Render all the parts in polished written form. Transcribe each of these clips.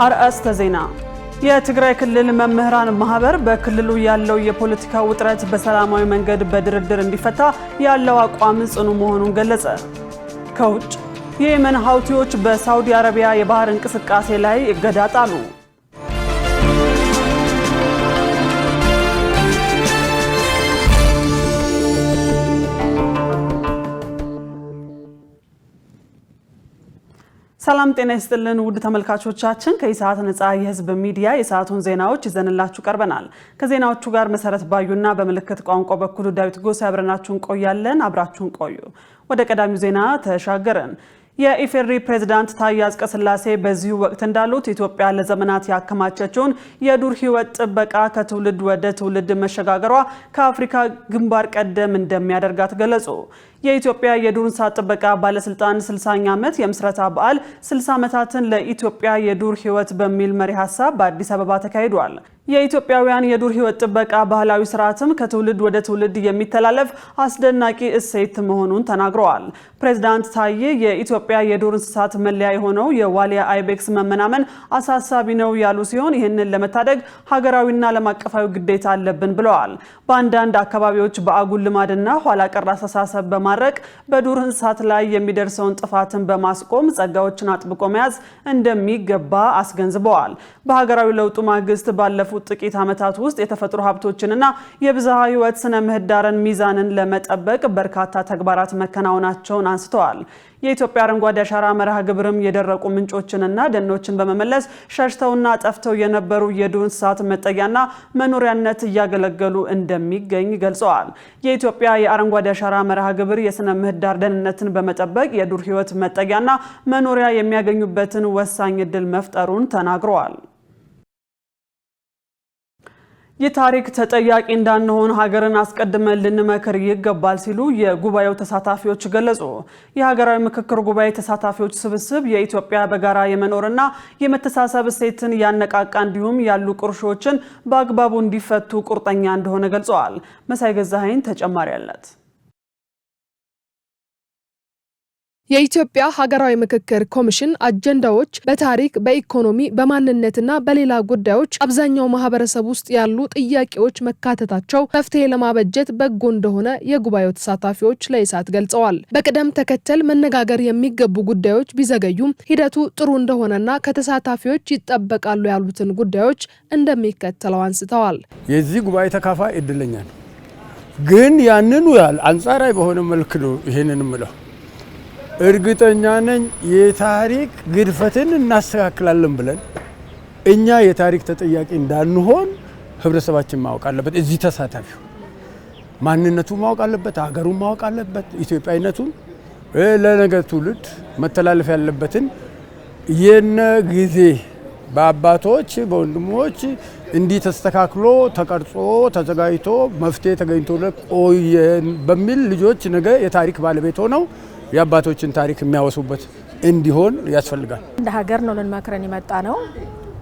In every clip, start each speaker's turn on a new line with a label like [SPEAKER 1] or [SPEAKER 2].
[SPEAKER 1] አርዕስተ ዜና የትግራይ ክልል መምህራን ማህበር በክልሉ ያለው የፖለቲካ ውጥረት በሰላማዊ መንገድ በድርድር እንዲፈታ ያለው አቋም ጽኑ መሆኑን ገለጸ። ከውጭ የየመን ሀውቲዎች በሳውዲ አረቢያ የባህር እንቅስቃሴ ላይ እገዳ ጣሉ። ሰላም ጤና ይስጥልን ውድ ተመልካቾቻችን ከኢሳት ነጻ የህዝብ ሚዲያ የሰዓቱን ዜናዎች ይዘንላችሁ ቀርበናል። ከዜናዎቹ ጋር መሰረት ባዩና በመልእክት ቋንቋ በኩል ዳዊት ጎሳ አብረናችሁን ቆያለን። አብራችሁን ቆዩ። ወደ ቀዳሚው ዜና ተሻገርን። የኢፌዴሪ ፕሬዝዳንት ታዬ አጽቀሥላሴ በዚሁ ወቅት እንዳሉት ኢትዮጵያ ለዘመናት ያከማቸችውን የዱር ህይወት ጥበቃ ከትውልድ ወደ ትውልድ መሸጋገሯ ከአፍሪካ ግንባር ቀደም እንደሚያደርጋት ገለጹ። የኢትዮጵያ የዱር እንስሳት ጥበቃ ባለስልጣን 60ኛ ዓመት የምስረታ በዓል 60 ዓመታትን ለኢትዮጵያ የዱር ህይወት በሚል መሪ ሐሳብ በአዲስ አበባ ተካሂዷል። የኢትዮጵያውያን የዱር ህይወት ጥበቃ ባህላዊ ስርዓትም ከትውልድ ወደ ትውልድ የሚተላለፍ አስደናቂ እሴት መሆኑን ተናግረዋል። ፕሬዝዳንት ታዬ የኢትዮጵያ የዱር እንስሳት መለያ የሆነው የዋሊያ አይቤክስ መመናመን አሳሳቢ ነው ያሉ ሲሆን ይህንን ለመታደግ ሀገራዊና ዓለም አቀፋዊ ግዴታ አለብን ብለዋል። በአንዳንድ አካባቢዎች በአጉል ልማድና ኋላ ቀር አስተሳሰብ በማድረግ በዱር እንስሳት ላይ የሚደርሰውን ጥፋትን በማስቆም ጸጋዎችን አጥብቆ መያዝ እንደሚገባ አስገንዝበዋል። በሀገራዊ ለውጡ ማግስት ባለፉት ጥቂት ዓመታት ውስጥ የተፈጥሮ ሀብቶችንና የብዝሃ ህይወት ስነ ምህዳርን ሚዛንን ለመጠበቅ በርካታ ተግባራት መከናወናቸውን አንስተዋል። የኢትዮጵያ አረንጓዴ አሻራ መርሃ ግብርም የደረቁ ምንጮችንና ደኖችን በመመለስ ሸሽተውና ጠፍተው የነበሩ የዱር እንስሳት መጠጊያና መኖሪያነት እያገለገሉ እንደሚገኝ ገልጸዋል። የኢትዮጵያ የአረንጓዴ አሻራ መርሃ ግብር የስነ ምህዳር ደህንነትን በመጠበቅ የዱር ህይወት መጠጊያና መኖሪያ የሚያገኙበትን ወሳኝ ዕድል መፍጠሩን ተናግረዋል። የታሪክ ተጠያቂ እንዳንሆን ሀገርን አስቀድመን ልንመክር ይገባል ሲሉ የጉባኤው ተሳታፊዎች ገለጹ። የሀገራዊ ምክክር ጉባኤ ተሳታፊዎች ስብስብ የኢትዮጵያ በጋራ የመኖርና የመተሳሰብ እሴትን ያነቃቃ እንዲሁም ያሉ ቁርሾችን በአግባቡ እንዲፈቱ ቁርጠኛ እንደሆነ ገልጸዋል። መሳይ ገዛኸኝ ተጨማሪ አላት።
[SPEAKER 2] የኢትዮጵያ ሀገራዊ ምክክር ኮሚሽን አጀንዳዎች በታሪክ፣ በኢኮኖሚ፣ በማንነትና በሌላ ጉዳዮች አብዛኛው ማህበረሰብ ውስጥ ያሉ ጥያቄዎች መካተታቸው መፍትሄ ለማበጀት በጎ እንደሆነ የጉባኤው ተሳታፊዎች ለኢሳት ገልጸዋል። በቅደም ተከተል መነጋገር የሚገቡ ጉዳዮች ቢዘገዩም ሂደቱ ጥሩ እንደሆነና ከተሳታፊዎች ይጠበቃሉ ያሉትን ጉዳዮች እንደሚከተለው አንስተዋል።
[SPEAKER 3] የዚህ ጉባኤ ተካፋይ እድለኛ ነው፣ ግን ያንኑ ያህል አንጻራዊ በሆነ መልክ ነው ይሄንን ምለው እርግጠኛ ነኝ የታሪክ ግድፈትን እናስተካክላለን ብለን እኛ የታሪክ ተጠያቂ እንዳንሆን ህብረተሰባችን ማወቅ አለበት። እዚህ ተሳታፊው ማንነቱ ማወቅ አለበት፣ ሀገሩ ማወቅ አለበት፣ ኢትዮጵያዊነቱን ለነገ ትውልድ መተላለፍ ያለበትን የነ ጊዜ በአባቶች በወንድሞች እንዲህ ተስተካክሎ ተቀርጾ ተዘጋጅቶ መፍትሄ ተገኝቶ ለቆየን በሚል ልጆች ነገ የታሪክ ባለቤት ሆነው የአባቶችን ታሪክ የሚያወሱበት እንዲሆን ያስፈልጋል።
[SPEAKER 4] እንደ ሀገር ነው ልንመክረን የመጣ ነው።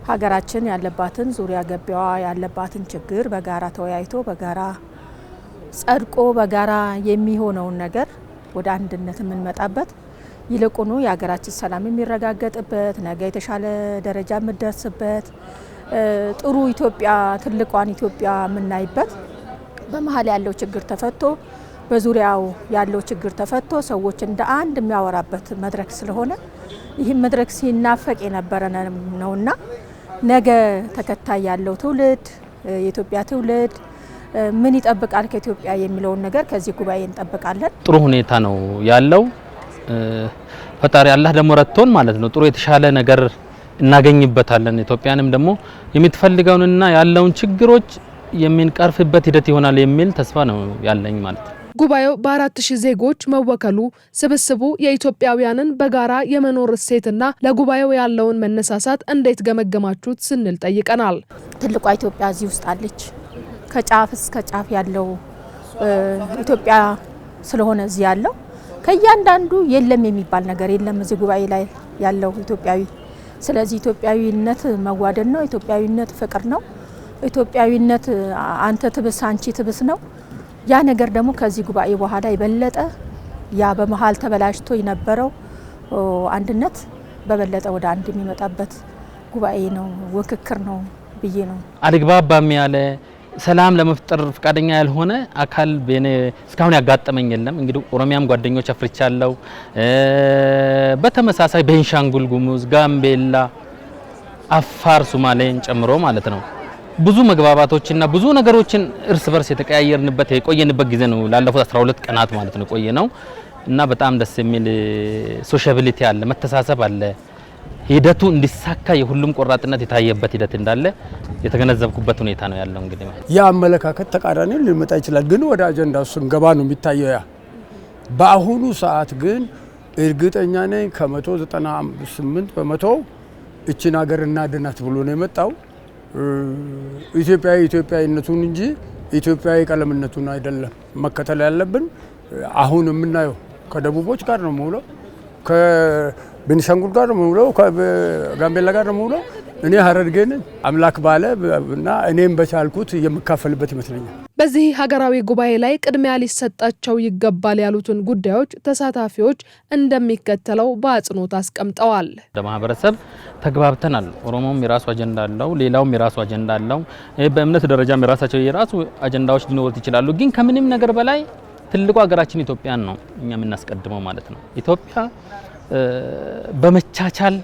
[SPEAKER 4] ሀገራችን ያለባትን ዙሪያ ገቢያዋ ያለባትን ችግር በጋራ ተወያይቶ በጋራ ጸድቆ በጋራ የሚሆነውን ነገር ወደ አንድነት የምንመጣበት ይልቁኑ የሀገራችን ሰላም የሚረጋገጥበት ነገ የተሻለ ደረጃ የምንደርስበት ጥሩ ኢትዮጵያ ትልቋን ኢትዮጵያ የምናይበት በመሀል ያለው ችግር ተፈቶ በዙሪያው ያለው ችግር ተፈቶ ሰዎች እንደ አንድ የሚያወራበት መድረክ ስለሆነ ይህም መድረክ ሲናፈቅ የነበረ ነውና ነገ ተከታይ ያለው ትውልድ የኢትዮጵያ ትውልድ ምን ይጠብቃል ከኢትዮጵያ የሚለውን ነገር ከዚህ ጉባኤ እንጠብቃለን።
[SPEAKER 5] ጥሩ ሁኔታ ነው ያለው። ፈጣሪ አላህ ደግሞ ረድቶን ማለት ነው ጥሩ የተሻለ ነገር እናገኝበታለን። ኢትዮጵያንም ደግሞ የምትፈልገውንና ያለውን ችግሮች የምንቀርፍበት ሂደት ይሆናል የሚል ተስፋ ነው ያለኝ ማለት ነው።
[SPEAKER 2] ጉባኤው በ4000 ዜጎች መወከሉ ስብስቡ የኢትዮጵያውያንን በጋራ የመኖር እሴትና ለጉባኤው ያለውን መነሳሳት እንዴት ገመገማችሁት ስንል ጠይቀናል።
[SPEAKER 4] ትልቋ ኢትዮጵያ እዚህ ውስጥ አለች። ከጫፍ እስከ ጫፍ ያለው ኢትዮጵያ ስለሆነ እዚህ ያለው ከእያንዳንዱ የለም የሚባል ነገር የለም እዚህ ጉባኤ ላይ ያለው ኢትዮጵያዊ። ስለዚህ ኢትዮጵያዊነት መዋደድ ነው። ኢትዮጵያዊነት ፍቅር ነው። ኢትዮጵያዊነት አንተ ትብስ አንቺ ትብስ ነው። ያ ነገር ደግሞ ከዚህ ጉባኤ በኋላ የበለጠ ያ በመሃል ተበላሽቶ የነበረው አንድነት በበለጠ ወደ አንድ የሚመጣበት ጉባኤ ነው፣ ውክክር ነው ብዬ ነው።
[SPEAKER 5] አልግባባም ያለ ሰላም ለመፍጠር ፍቃደኛ ያልሆነ አካል በኔ እስካሁን ያጋጠመኝ የለም። እንግዲህ ኦሮሚያም ጓደኞች አፍርቻለሁ። በተመሳሳይ ቤንሻንጉል ጉሙዝ፣ ጋምቤላ፣ አፋር፣ ሶማሌን ጨምሮ ማለት ነው ብዙ መግባባቶችና ብዙ ነገሮችን እርስ በርስ የተቀያየርንበት የቆየንበት ጊዜ ነው። ላለፉት 12 ቀናት ማለት ነው ቆየ ነው እና በጣም ደስ የሚል ሶሻቢሊቲ አለ፣ መተሳሰብ አለ። ሂደቱ እንዲሳካ የሁሉም ቆራጥነት የታየበት ሂደት እንዳለ የተገነዘብኩበት ሁኔታ ነው ያለው። እንግዲህ
[SPEAKER 3] ያ አመለካከት ተቃራኒ ሊመጣ ይችላል፣ ግን ወደ አጀንዳው ስንገባ ነው የሚታየው። ያ በአሁኑ ሰዓት ግን እርግጠኛ ነኝ ከ198 በመቶ እቺን ሀገር እናድናት ብሎ ነው የመጣው። ኢትዮጵያዊነቱን እንጂ ኢትዮጵያዊ ቀለምነቱን አይደለም መከተል ያለብን። አሁን የምናየው ከደቡቦች ጋር ነው ሙሉ ከቤኒሻንጉል ጋር ነው ሙሉ ከጋምቤላ ጋር ነው ሙሉ። እኔ ሀረርጌን አምላክ ባለ እና እኔም በቻልኩት የምካፈልበት ይመስለኛል።
[SPEAKER 2] በዚህ ሀገራዊ ጉባኤ ላይ ቅድሚያ ሊሰጣቸው ይገባል ያሉትን ጉዳዮች ተሳታፊዎች እንደሚከተለው በአጽንኦት አስቀምጠዋል።
[SPEAKER 5] ለማህበረሰብ ተግባብተናል። ኦሮሞም የራሱ አጀንዳ አለው፣ ሌላውም የራሱ አጀንዳ አለው። በእምነት ደረጃም የራሳቸው የራሱ አጀንዳዎች ሊኖሩት ይችላሉ። ግን ከምንም ነገር በላይ ትልቁ ሀገራችን ኢትዮጵያን ነው እኛ የምናስቀድመው ማለት ነው። ኢትዮጵያ በመቻቻል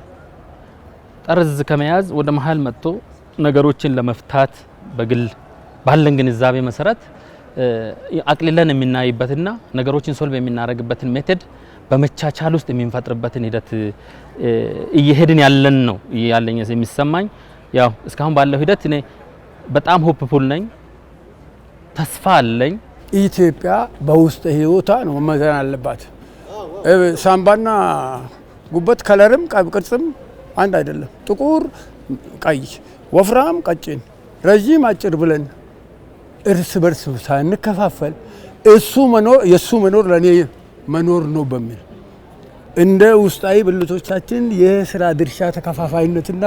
[SPEAKER 5] ጠርዝ ከመያዝ ወደ መሃል መጥቶ ነገሮችን ለመፍታት በግል ባለን ግንዛቤ መሰረት አቅልለን የምናይበትና ነገሮችን ሶልቭ የምናደርግበትን ሜተድ በመቻቻል ውስጥ የምንፈጥርበትን ሂደት እየሄድን ያለን ነው ያለኝ የሚሰማኝ። ያው እስካሁን ባለው ሂደት እኔ በጣም ሆፕፉል ነኝ፣ ተስፋ አለኝ።
[SPEAKER 3] ኢትዮጵያ በውስጥ ህይወቷ ነው መመዘን አለባት። ሳምባና ጉበት ከለርም ቅርጽም አንድ አይደለም። ጥቁር፣ ቀይ፣ ወፍራም፣ ቀጭን፣ ረጅም፣ አጭር ብለን እርስ በርስ ሳንከፋፈል የሱ መኖር ለኔ መኖር ነው በሚል እንደ ውስጣዊ ብልቶቻችን የስራ ድርሻ ተከፋፋይነትና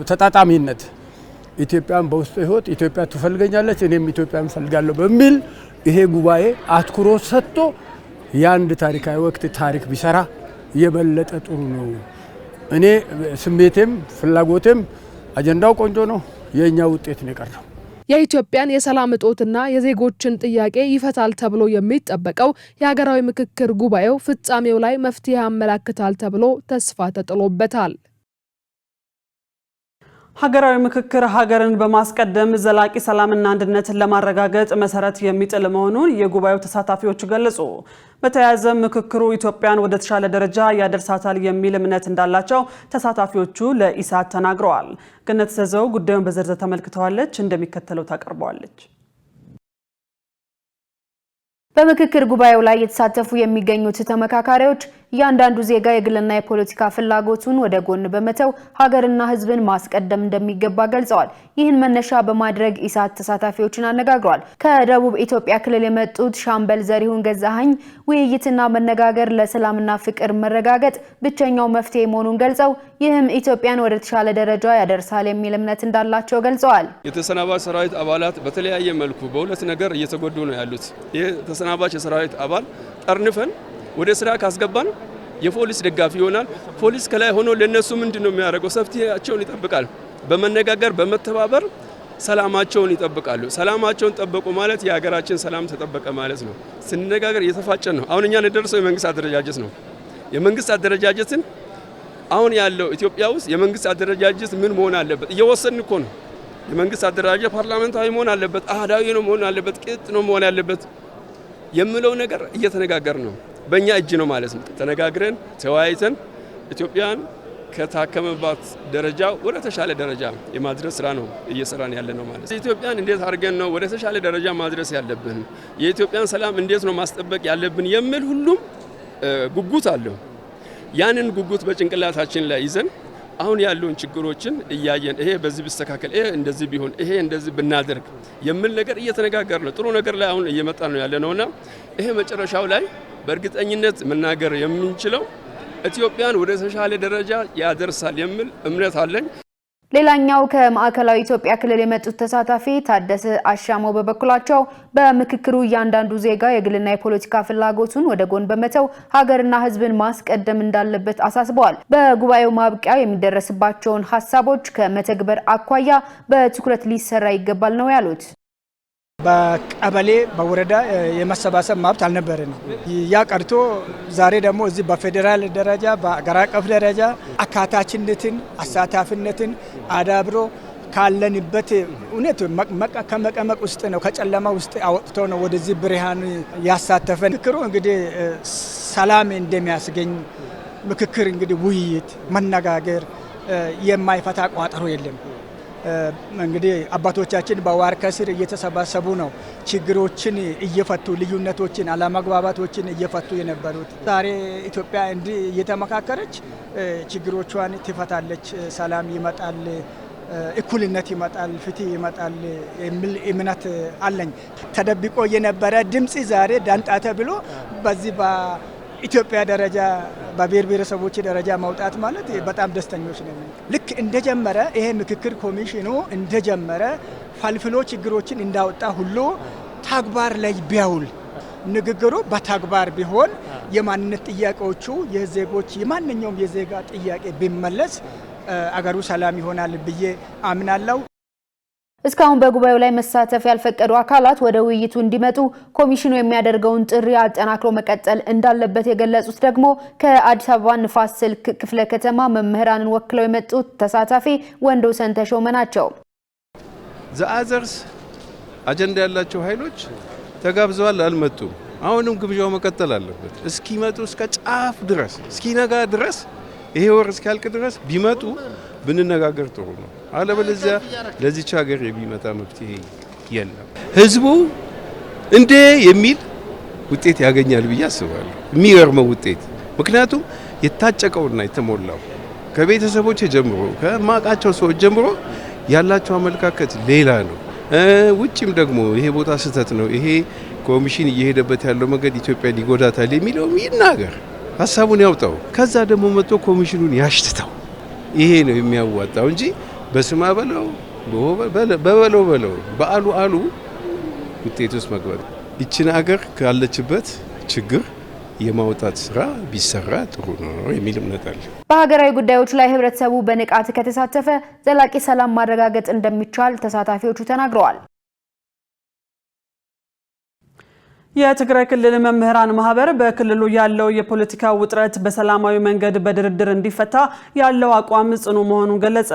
[SPEAKER 3] ተጣጣሚነት ኢትዮጵያን በውስጥ ህይወት ኢትዮጵያ ትፈልገኛለች፣ እኔም ኢትዮጵያን ፈልጋለሁ በሚል ይሄ ጉባኤ አትኩሮት ሰጥቶ የአንድ ታሪካዊ ወቅት ታሪክ ቢሰራ የበለጠ ጥሩ ነው። እኔ ስሜቴም ፍላጎቴም አጀንዳው ቆንጆ ነው፣ የኛ ውጤት ነው የቀረው።
[SPEAKER 2] የኢትዮጵያን የሰላም እጦትና የዜጎችን ጥያቄ ይፈታል ተብሎ የሚጠበቀው የሀገራዊ ምክክር ጉባኤው ፍጻሜው ላይ መፍትሄ ያመላክታል ተብሎ ተስፋ ተጥሎበታል።
[SPEAKER 1] ሀገራዊ ምክክር ሀገርን በማስቀደም ዘላቂ ሰላምና አንድነትን ለማረጋገጥ መሰረት የሚጥል መሆኑን የጉባኤው ተሳታፊዎች ገለጹ። በተያያዘ ምክክሩ ኢትዮጵያን ወደ ተሻለ ደረጃ ያደርሳታል የሚል እምነት እንዳላቸው ተሳታፊዎቹ ለኢሳት ተናግረዋል። ገነት ዘዘው ጉዳዩን በዝርዝር ተመልክተዋለች፣ እንደሚከተለው ታቀርበዋለች።
[SPEAKER 6] በምክክር ጉባኤው ላይ የተሳተፉ የሚገኙት ተመካካሪዎች እያንዳንዱ ዜጋ የግልና የፖለቲካ ፍላጎቱን ወደ ጎን በመተው ሀገርና ሕዝብን ማስቀደም እንደሚገባ ገልጸዋል። ይህን መነሻ በማድረግ ኢሳት ተሳታፊዎችን አነጋግሯል። ከደቡብ ኢትዮጵያ ክልል የመጡት ሻምበል ዘሪሁን ገዛኸኝ ውይይትና መነጋገር ለሰላምና ፍቅር መረጋገጥ ብቸኛው መፍትሄ መሆኑን ገልጸው ይህም ኢትዮጵያን ወደ ተሻለ ደረጃ ያደርሳል የሚል እምነት እንዳላቸው ገልጸዋል።
[SPEAKER 7] የተሰናባች ሰራዊት አባላት በተለያየ መልኩ በሁለት ነገር እየተጎዱ ነው ያሉት። ይህ ተሰናባች የሰራዊት አባል ጠርንፈን ወደ ስራ ካስገባን የፖሊስ ደጋፊ ይሆናል። ፖሊስ ከላይ ሆኖ ለነሱ ምንድነው የሚያደርገው? ሰፍቲያቸውን ይጠብቃል። በመነጋገር በመተባበር ሰላማቸውን ይጠብቃሉ። ሰላማቸውን ጠበቁ ማለት የሀገራችን ሰላም ተጠበቀ ማለት ነው። ስንነጋገር እየተፋጨን ነው። አሁን እኛ እንደደረሰው የመንግስት አደረጃጀት ነው። የመንግስት አደረጃጀትን አሁን ያለው ኢትዮጵያ ውስጥ የመንግስት አደረጃጀት ምን መሆን አለበት? እየወሰን እኮ ነው። የመንግስት አደረጃጀት ፓርላሜንታዊ መሆን አለበት፣ አህዳዊ ነው መሆን አለበት፣ ቅጥ ነው መሆን ያለበት የምለው ነገር እየተነጋገር ነው። በእኛ እጅ ነው ማለት ነው። ተነጋግረን ተወያይተን ኢትዮጵያን ከታከመባት ደረጃ ወደ ተሻለ ደረጃ የማድረስ ስራ ነው እየሰራን ያለ ነው ማለት ነው። ኢትዮጵያን እንዴት አድርገን ነው ወደ ተሻለ ደረጃ ማድረስ ያለብን፣ የኢትዮጵያን ሰላም እንዴት ነው ማስጠበቅ ያለብን የሚል ሁሉም ጉጉት አለው። ያንን ጉጉት በጭንቅላታችን ላይ ይዘን አሁን ያሉን ችግሮችን እያየን ይሄ በዚህ ቢስተካከል፣ ይሄ እንደዚህ ቢሆን፣ ይሄ እንደዚህ ብናደርግ የሚል ነገር እየተነጋገር ነው። ጥሩ ነገር ላይ አሁን እየመጣ ነው ያለ ነውና ይሄ መጨረሻው ላይ በእርግጠኝነት መናገር የምንችለው ኢትዮጵያን ወደ ተሻለ ደረጃ ያደርሳል የሚል እምነት አለኝ።
[SPEAKER 6] ሌላኛው ከማዕከላዊ ኢትዮጵያ ክልል የመጡት ተሳታፊ ታደሰ አሻሞ በበኩላቸው በምክክሩ እያንዳንዱ ዜጋ የግልና የፖለቲካ ፍላጎቱን ወደ ጎን በመተው ሀገርና ሕዝብን ማስቀደም እንዳለበት አሳስበዋል። በጉባኤው ማብቂያ የሚደረስባቸውን ሀሳቦች ከመተግበር አኳያ በትኩረት ሊሰራ ይገባል ነው ያሉት።
[SPEAKER 8] በቀበሌ በወረዳ የመሰባሰብ መብት አልነበረንም። ያ ቀርቶ ዛሬ ደግሞ እዚህ በፌዴራል ደረጃ በአገር አቀፍ ደረጃ አካታችነትን አሳታፊነትን አዳብሮ ካለንበት እውነት ከመቀመቅ ውስጥ ነው ከጨለማ ውስጥ አወጥቶ ነው ወደዚህ ብርሃን ያሳተፈን። ምክክሩ እንግዲህ ሰላም እንደሚያስገኝ ምክክር እንግዲህ ውይይት መነጋገር የማይፈታ ቋጠሮ የለም። እንግዲህ አባቶቻችን በዋርካ ስር እየተሰባሰቡ ነው ችግሮችን እየፈቱ ልዩነቶችን አለመግባባቶችን እየፈቱ የነበሩት። ዛሬ ኢትዮጵያ እንዲህ እየተመካከረች ችግሮቿን ትፈታለች፣ ሰላም ይመጣል፣ እኩልነት ይመጣል፣ ፍትህ ይመጣል የሚል እምነት አለኝ። ተደብቆ የነበረ ድምጽ ዛሬ ዳንጣ ተብሎ በዚህ ኢትዮጵያ ደረጃ በብሔር ብሔረሰቦች ደረጃ ማውጣት ማለት በጣም ደስተኞች ነን። ልክ እንደጀመረ ይሄ ምክክር ኮሚሽኑ እንደጀመረ ፈልፍሎ ችግሮችን እንዳወጣ ሁሉ ተግባር ላይ ቢያውል ንግግሩ በተግባር ቢሆን የማንነት ጥያቄዎቹ የዜጎች የማንኛውም የዜጋ ጥያቄ ቢመለስ አገሩ ሰላም ይሆናል ብዬ አምናለሁ።
[SPEAKER 6] እስካሁን በጉባኤው ላይ መሳተፍ ያልፈቀዱ አካላት ወደ ውይይቱ እንዲመጡ ኮሚሽኑ የሚያደርገውን ጥሪ አጠናክሮ መቀጠል እንዳለበት የገለጹት ደግሞ ከአዲስ አበባ ንፋስ ስልክ ክፍለ ከተማ መምህራንን ወክለው የመጡት ተሳታፊ ወንዶሰን ተሾመ ናቸው።
[SPEAKER 9] ዘአዘርስ አጀንዳ ያላቸው ኃይሎች ተጋብዘዋል፣ አልመጡም። አሁንም ግብዣው መቀጠል አለበት። እስኪመጡ እስከ ጫፍ ድረስ እስኪነጋ ድረስ ይሄ ወር እስኪያልቅ ድረስ ቢመጡ ብንነጋገር ጥሩ ነው። አለበለዚያ ለዚች ሀገር የሚመጣ መፍትሄ የለም። ህዝቡ እንዴ የሚል ውጤት ያገኛል ብዬ አስባለሁ። የሚገርመው ውጤት ምክንያቱም የታጨቀውና የተሞላው ከቤተሰቦች ጀምሮ ከማቃቸው ሰዎች ጀምሮ ያላቸው አመለካከት ሌላ ነው። ውጪም ደግሞ ይሄ ቦታ ስህተት ነው፣ ይሄ ኮሚሽን እየሄደበት ያለው መንገድ ኢትዮጵያን ይጎዳታል የሚለው ይናገር፣ ሀሳቡን ያውጣው። ከዛ ደግሞ መጥቶ ኮሚሽኑን ያሽትተው። ይሄ ነው የሚያዋጣው እንጂ በስማ በለው በበለው በአሉ አሉ ውጤት ውስጥ መግባት። ይችን ሀገር ካለችበት ችግር የማውጣት ስራ ቢሰራ ጥሩ ነው የሚል እምነት አለ።
[SPEAKER 6] በሀገራዊ ጉዳዮች ላይ ህብረተሰቡ በንቃት ከተሳተፈ ዘላቂ ሰላም ማረጋገጥ እንደሚቻል ተሳታፊዎቹ ተናግረዋል።
[SPEAKER 1] የትግራይ ክልል መምህራን ማህበር በክልሉ ያለው የፖለቲካ ውጥረት በሰላማዊ መንገድ በድርድር እንዲፈታ ያለው አቋም ጽኑ መሆኑን ገለጸ።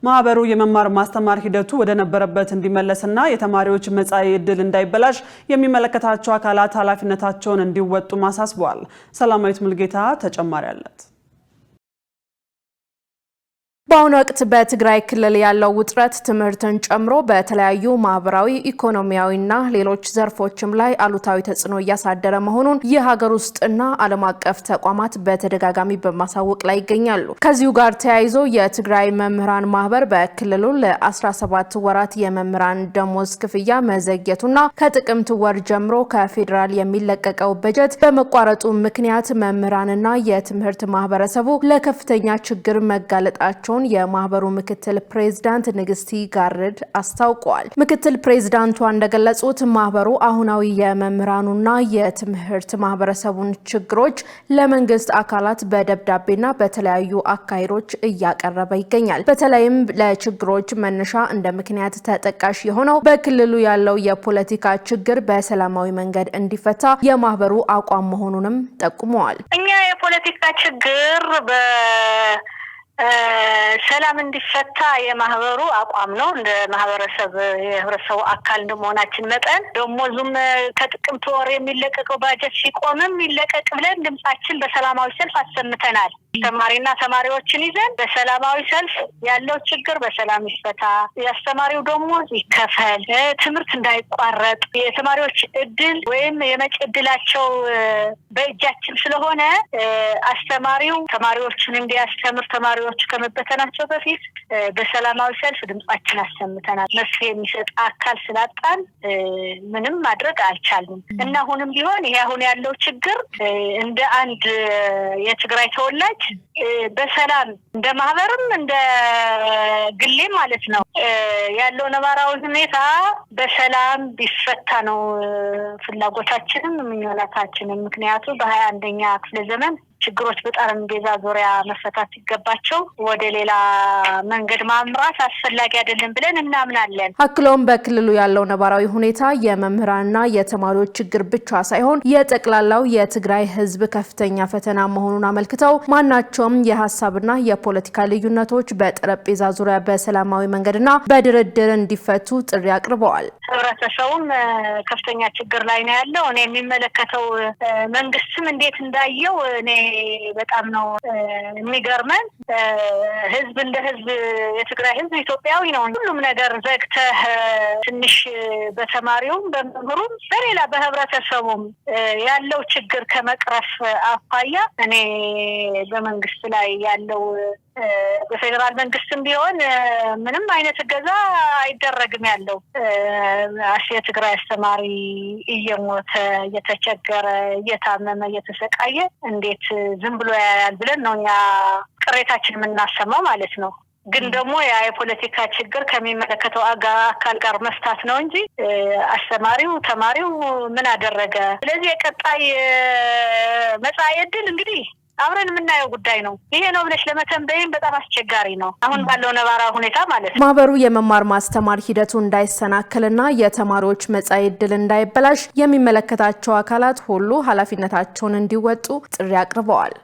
[SPEAKER 1] ማህበሩ የመማር ማስተማር ሂደቱ ወደ ነበረበት እንዲመለስና የተማሪዎች መጻኢ ዕድል እንዳይበላሽ የሚመለከታቸው አካላት ኃላፊነታቸውን እንዲወጡ አሳስበዋል። ሰላማዊት ሙልጌታ ተጨማሪ አላት።
[SPEAKER 4] በአሁኑ ወቅት በትግራይ ክልል ያለው ውጥረት ትምህርትን ጨምሮ በተለያዩ ማህበራዊ፣ ኢኮኖሚያዊና ሌሎች ዘርፎችም ላይ አሉታዊ ተጽዕኖ እያሳደረ መሆኑን የሀገር ውስጥና ዓለም አቀፍ ተቋማት በተደጋጋሚ በማሳወቅ ላይ ይገኛሉ። ከዚሁ ጋር ተያይዞ የትግራይ መምህራን ማህበር በክልሉ ለ17 ወራት የመምህራን ደሞዝ ክፍያ መዘግየቱና ከጥቅምት ወር ጀምሮ ከፌዴራል የሚለቀቀው በጀት በመቋረጡ ምክንያት መምህራንና የትምህርት ማህበረሰቡ ለከፍተኛ ችግር መጋለጣቸው የማህበሩ ምክትል ፕሬዝዳንት ንግስቲ ጋርድ አስታውቀዋል። ምክትል ፕሬዝዳንቷ እንደገለጹት ማህበሩ አሁናዊ የመምህራኑና የትምህርት ማህበረሰቡን ችግሮች ለመንግስት አካላት በደብዳቤና በተለያዩ አካሄዶች እያቀረበ ይገኛል። በተለይም ለችግሮች መነሻ እንደ ምክንያት ተጠቃሽ የሆነው በክልሉ ያለው የፖለቲካ ችግር በሰላማዊ መንገድ እንዲፈታ የማህበሩ አቋም መሆኑንም ጠቁመዋል።
[SPEAKER 10] እኛ የፖለቲካ ችግር ሰላም እንዲፈታ የማህበሩ አቋም ነው። እንደ ማህበረሰብ የህብረተሰቡ አካል እንደመሆናችን መጠን ደሞዙም ከጥቅምት ወር የሚለቀቀው ባጀት ሲቆምም ይለቀቅ ብለን ድምጻችን በሰላማዊ ሰልፍ አሰምተናል። ተማሪና ተማሪዎችን ይዘን በሰላማዊ ሰልፍ ያለው ችግር በሰላም ይፈታ፣ የአስተማሪው ደሞዝ ይከፈል፣ ትምህርት እንዳይቋረጥ፣ የተማሪዎች እድል ወይም የመጪ እድላቸው በእጃችን ስለሆነ አስተማሪው ተማሪዎችን እንዲያስተምር ተማሪዎች ከመበተናቸው በፊት በሰላማዊ ሰልፍ ድምጻችን አሰምተናል። መፍትሄ የሚሰጥ አካል ስላጣን ምንም ማድረግ አልቻልንም እና አሁንም ቢሆን ይሄ አሁን ያለው ችግር እንደ አንድ የትግራይ ተወላጅ በሰላም እንደ ማህበርም እንደ ግሌ ማለት ነው ያለው ነባራዊ ሁኔታ በሰላም ቢፈታ ነው ፍላጎታችንም ምኞታችንም። ምክንያቱም በ21ኛ ክፍለ ዘመን ችግሮች በጠረጴዛ ዙሪያ መፈታት ሲገባቸው ወደ ሌላ መንገድ ማምራት አስፈላጊ አይደለም ብለን እናምናለን።
[SPEAKER 6] አክሎም በክልሉ ያለው ነባራዊ ሁኔታ የመምህራንና የተማሪዎች ችግር ብቻ ሳይሆን የጠቅላላው የትግራይ ህዝብ ከፍተኛ ፈተና መሆኑን አመልክተው ማናቸውም የሐሳብና የፖለቲካ ልዩነቶች በጠረጴዛ ዙሪያ በሰላማዊ መንገድና በድርድር እንዲፈቱ ጥሪ አቅርበዋል።
[SPEAKER 10] ህብረተሰቡም ከፍተኛ ችግር ላይ ነው ያለው። እኔ የሚመለከተው መንግስትም እንዴት እንዳየው እኔ በጣም ነው የሚገርመን። ህዝብ እንደ ህዝብ የትግራይ ህዝብ ኢትዮጵያዊ ነው። ሁሉም ነገር ዘግተህ ትንሽ በተማሪውም በመምህሩም በሌላ በህብረተሰቡም ያለው ችግር ከመቅረፍ አኳያ እኔ በመንግስት ላይ ያለው በፌደራል መንግስትም ቢሆን ምንም አይነት እገዛ አይደረግም ያለው የትግራይ አስተማሪ እየሞተ እየተቸገረ እየታመመ እየተሰቃየ እንዴት ዝም ብሎ ያያል ብለን ነው እኛ ቅሬታችን የምናሰማው ማለት ነው። ግን ደግሞ የፖለቲካ ችግር ከሚመለከተው አካል ጋር መፍታት ነው እንጂ አስተማሪው ተማሪው ምን አደረገ? ስለዚህ የቀጣይ መጻኢ ዕድል እንግዲህ አብረን የምናየው ጉዳይ ነው። ይሄ ነው ብለሽ ለመተንበይም በጣም አስቸጋሪ ነው አሁን ባለው ነባራዊ ሁኔታ ማለት ነው።
[SPEAKER 6] ማህበሩ የመማር ማስተማር ሂደቱ እንዳይሰናከልና የተማሪዎች መጻኢ ዕድል እንዳይበላሽ የሚመለከታቸው አካላት ሁሉ ኃላፊነታቸውን እንዲወጡ ጥሪ አቅርበዋል።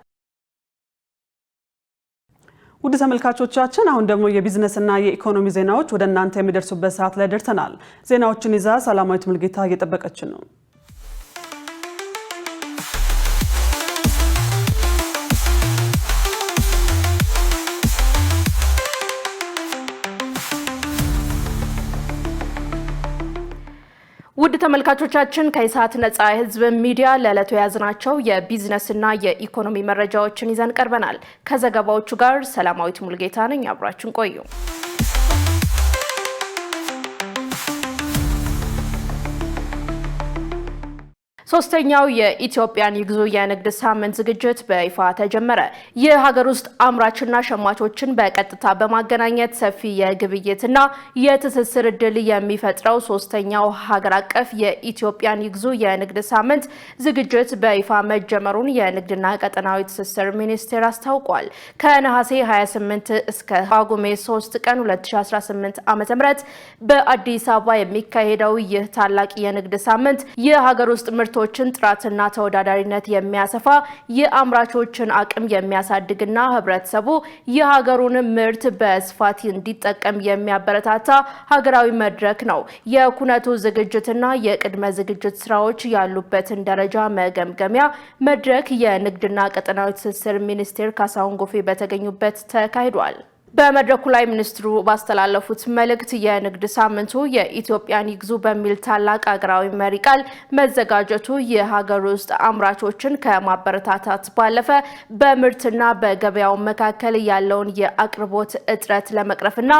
[SPEAKER 1] ውድ ተመልካቾቻችን አሁን ደግሞ የቢዝነስና የኢኮኖሚ ዜናዎች ወደ እናንተ የሚደርሱበት ሰዓት ላይ ደርሰናል። ዜናዎችን ይዛ ሰላማዊት ሙልጌታ እየጠበቀችን ነው።
[SPEAKER 6] ውድ ተመልካቾቻችን ከኢሳት ነጻ የህዝብ ሚዲያ ለዕለቱ ያዝናቸው የቢዝነስና የኢኮኖሚ መረጃዎችን ይዘን ቀርበናል። ከዘገባዎቹ ጋር ሰላማዊት ሙልጌታ ነኝ። አብራችሁን ቆዩ። ሶስተኛው የኢትዮጵያን ይግዙ የንግድ ሳምንት ዝግጅት በይፋ ተጀመረ። የሀገር ውስጥ አምራችና ሸማቾችን በቀጥታ በማገናኘት ሰፊ የግብይትና የትስስር ዕድል የሚፈጥረው ሶስተኛው ሀገር አቀፍ የኢትዮጵያን ይግዙ የንግድ ሳምንት ዝግጅት በይፋ መጀመሩን የንግድና ቀጠናዊ ትስስር ሚኒስቴር አስታውቋል። ከነሐሴ 28 እስከ ጳጉሜ 3 ቀን 2018 ዓ.ም በአዲስ አበባ የሚካሄደው ይህ ታላቅ የንግድ ሳምንት የሀገር ውስጥ ምርቶችን ጥራትና ተወዳዳሪነት የሚያሰፋ የአምራቾችን አቅም የሚያሳድግና ህብረተሰቡ የሀገሩን ምርት በስፋት እንዲጠቀም የሚያበረታታ ሀገራዊ መድረክ ነው። የኩነቱ ዝግጅትና የቅድመ ዝግጅት ስራዎች ያሉበትን ደረጃ መገምገሚያ መድረክ የንግድና ቀጠናዊ ትስስር ሚኒስቴር ካሳሁን ጎፌ በተገኙበት ተካሂዷል። በመድረኩ ላይ ሚኒስትሩ ባስተላለፉት መልእክት የንግድ ሳምንቱ የኢትዮጵያን ይግዙ በሚል ታላቅ ሀገራዊ መሪ ቃል መዘጋጀቱ የሀገር ውስጥ አምራቾችን ከማበረታታት ባለፈ በምርትና በገበያው መካከል ያለውን የአቅርቦት እጥረት ለመቅረፍና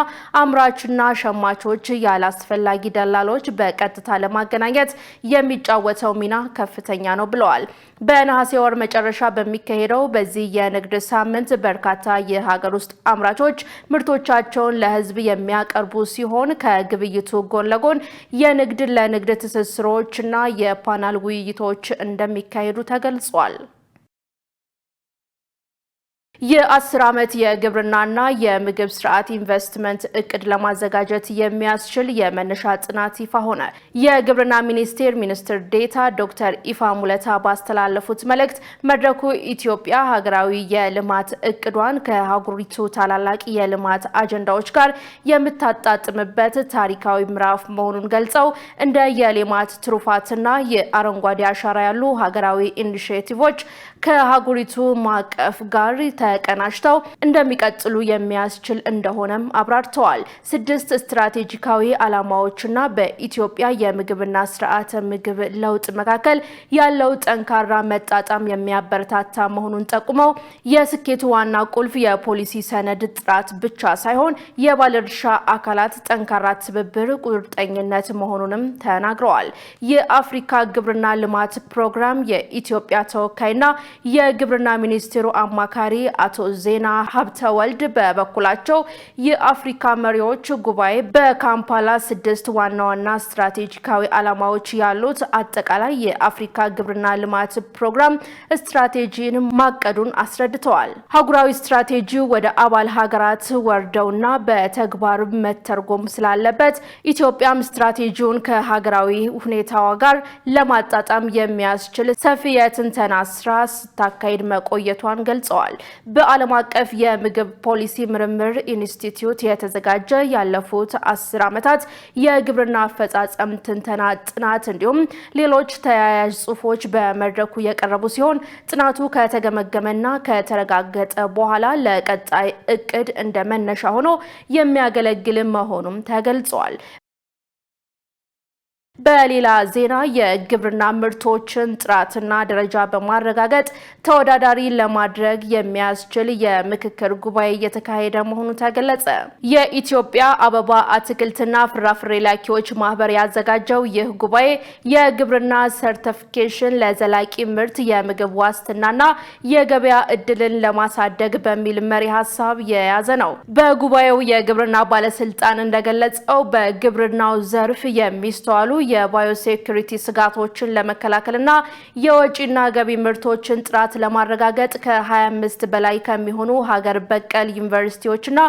[SPEAKER 6] አምራችና ሸማቾች ያላስፈላጊ ደላሎች በቀጥታ ለማገናኘት የሚጫወተው ሚና ከፍተኛ ነው ብለዋል። በነሐሴ ወር መጨረሻ በሚካሄደው በዚህ የንግድ ሳምንት በርካታ የሀገር ውስጥ አምራቾች ምርቶቻቸውን ለህዝብ የሚያቀርቡ ሲሆን ከግብይቱ ጎን ለጎን የንግድ ለንግድ ትስስሮችና የፓናል ውይይቶች እንደሚካሄዱ ተገልጿል። የ10 ዓመት የግብርናና የምግብ ስርዓት ኢንቨስትመንት እቅድ ለማዘጋጀት የሚያስችል የመነሻ ጥናት ይፋ ሆነ። የግብርና ሚኒስቴር ሚኒስትር ዴታ ዶክተር ኢፋ ሙለታ ባስተላለፉት መልእክት መድረኩ ኢትዮጵያ ሀገራዊ የልማት እቅዷን ከሀገሪቱ ታላላቅ የልማት አጀንዳዎች ጋር የምታጣጥምበት ታሪካዊ ምዕራፍ መሆኑን ገልጸው እንደ የሌማት ትሩፋትና የአረንጓዴ አሻራ ያሉ ሀገራዊ ኢኒሼቲቮች ከሀገሪቱ ማዕቀፍ ጋር ተቀናጅተው እንደሚቀጥሉ የሚያስችል እንደሆነም አብራርተዋል። 6 ስትራቴጂካዊ ዓላማዎችና በኢትዮጵያ የምግብና ስርዓተ ምግብ ለውጥ መካከል ያለው ጠንካራ መጣጣም የሚያበረታታ መሆኑን ጠቁመው የስኬቱ ዋና ቁልፍ የፖሊሲ ሰነድ ጥራት ብቻ ሳይሆን የባለድርሻ አካላት ጠንካራ ትብብር፣ ቁርጠኝነት መሆኑንም ተናግረዋል። የአፍሪካ ግብርና ልማት ፕሮግራም የኢትዮጵያ ተወካይና የግብርና ሚኒስቴሩ አማካሪ አቶ ዜና ሀብተወልድ በበኩላቸው የአፍሪካ መሪዎች ጉባኤ በካምፓላ 6 ዋና ዋና ስትራቴጂካዊ ዓላማዎች ያሉት አጠቃላይ የአፍሪካ ግብርና ልማት ፕሮግራም ስትራቴጂን ማቀዱን አስረድተዋል። ሀገራዊ ስትራቴጂው ወደ አባል ሀገራት ወርደውና በተግባር መተርጎም ስላለበት ኢትዮጵያም ስትራቴጂውን ከሀገራዊ ሁኔታዋ ጋር ለማጣጣም የሚያስችል ሰፊ የትንተና ስራ ስታካሄድ መቆየቷን ገልጸዋል። በዓለም አቀፍ የምግብ ፖሊሲ ምርምር ኢንስቲትዩት የተዘጋጀ ያለፉት 10 ዓመታት የግብርና አፈጻጸም ትንተና ጥናት እንዲሁም ሌሎች ተያያዥ ጽሑፎች በመድረኩ የቀረቡ ሲሆን ጥናቱ ከተገመገመና ከተረጋገጠ በኋላ ለቀጣይ እቅድ እንደ መነሻ ሆኖ የሚያገለግል መሆኑም ተገልጿል። በሌላ ዜና የግብርና ምርቶችን ጥራትና ደረጃ በማረጋገጥ ተወዳዳሪ ለማድረግ የሚያስችል የምክክር ጉባኤ እየተካሄደ መሆኑ ተገለጸ። የኢትዮጵያ አበባ አትክልትና ፍራፍሬ ላኪዎች ማህበር ያዘጋጀው ይህ ጉባኤ የግብርና ሰርቲፊኬሽን ለዘላቂ ምርት የምግብ ዋስትናና የገበያ እድልን ለማሳደግ በሚል መሪ ሀሳብ የያዘ ነው። በጉባኤው የግብርና ባለስልጣን እንደገለጸው በግብርናው ዘርፍ የሚስተዋሉ የባዮሴኩሪቲ ስጋቶችን ለመከላከልና የወጪና ገቢ ምርቶችን ጥራት ለማረጋገጥ ከ25 በላይ ከሚሆኑ ሀገር በቀል ዩኒቨርሲቲዎችና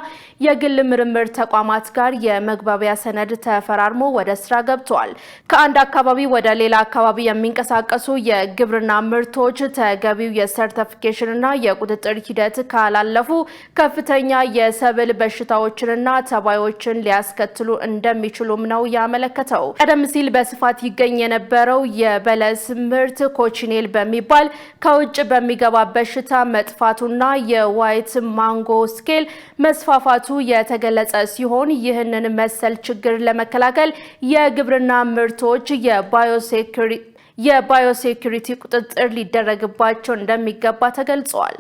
[SPEAKER 6] የግል ምርምር ተቋማት ጋር የመግባቢያ ሰነድ ተፈራርሞ ወደ ስራ ገብቷል። ከአንድ አካባቢ ወደ ሌላ አካባቢ የሚንቀሳቀሱ የግብርና ምርቶች ተገቢው የሰርቲፊኬሽንና የቁጥጥር ሂደት ካላለፉ ከፍተኛ የሰብል በሽታዎችንና ተባዮችን ሊያስከትሉ እንደሚችሉም ነው ያመለከተው። ቀደም ሲል በስፋት ይገኝ የነበረው የበለስ ምርት ኮቺኔል በሚባል ከውጭ በሚገባ በሽታ መጥፋቱና የዋይት ማንጎ ስኬል መስፋፋቱ የተገለጸ ሲሆን ይህንን መሰል ችግር ለመከላከል የግብርና ምርቶች የባዮሴኩሪቲ ቁጥጥር ሊደረግባቸው እንደሚገባ ተገልጿል።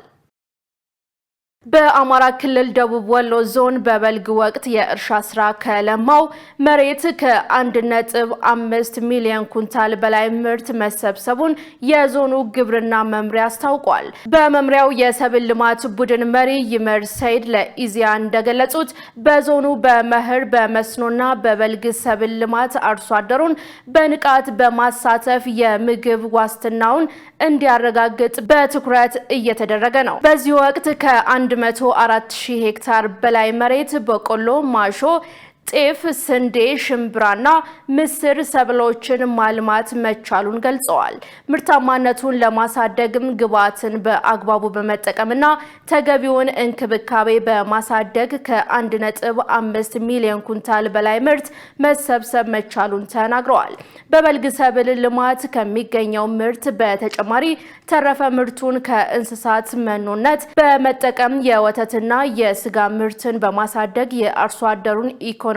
[SPEAKER 6] በአማራ ክልል ደቡብ ወሎ ዞን በበልግ ወቅት የእርሻ ስራ ከለማው መሬት ከ1.5 ሚሊዮን ኩንታል በላይ ምርት መሰብሰቡን የዞኑ ግብርና መምሪያ አስታውቋል። በመምሪያው የሰብል ልማት ቡድን መሪ ይመር ሰይድ ለኢዜአ እንደገለጹት በዞኑ በመኸር በመስኖና በበልግ ሰብል ልማት አርሶ አደሩን በንቃት በማሳተፍ የምግብ ዋስትናውን እንዲያረጋግጥ በትኩረት እየተደረገ ነው። በዚህ ወቅት ከ104,000 ሄክታር በላይ መሬት በቆሎ፣ ማሾ፣ ጤፍ፣ ስንዴ፣ ሽምብራና ምስር ሰብሎችን ማልማት መቻሉን ገልጸዋል። ምርታማነቱን ለማሳደግም ግብዓትን በአግባቡ በመጠቀምና ተገቢውን እንክብካቤ በማሳደግ ከ1.5 ሚሊዮን ኩንታል በላይ ምርት መሰብሰብ መቻሉን ተናግረዋል። በበልግ ሰብል ልማት ከሚገኘው ምርት በተጨማሪ ተረፈ ምርቱን ከእንስሳት መኖነት በመጠቀም የወተትና የስጋ ምርትን በማሳደግ የአርሶ አደሩን ኢኮኖሚያዊ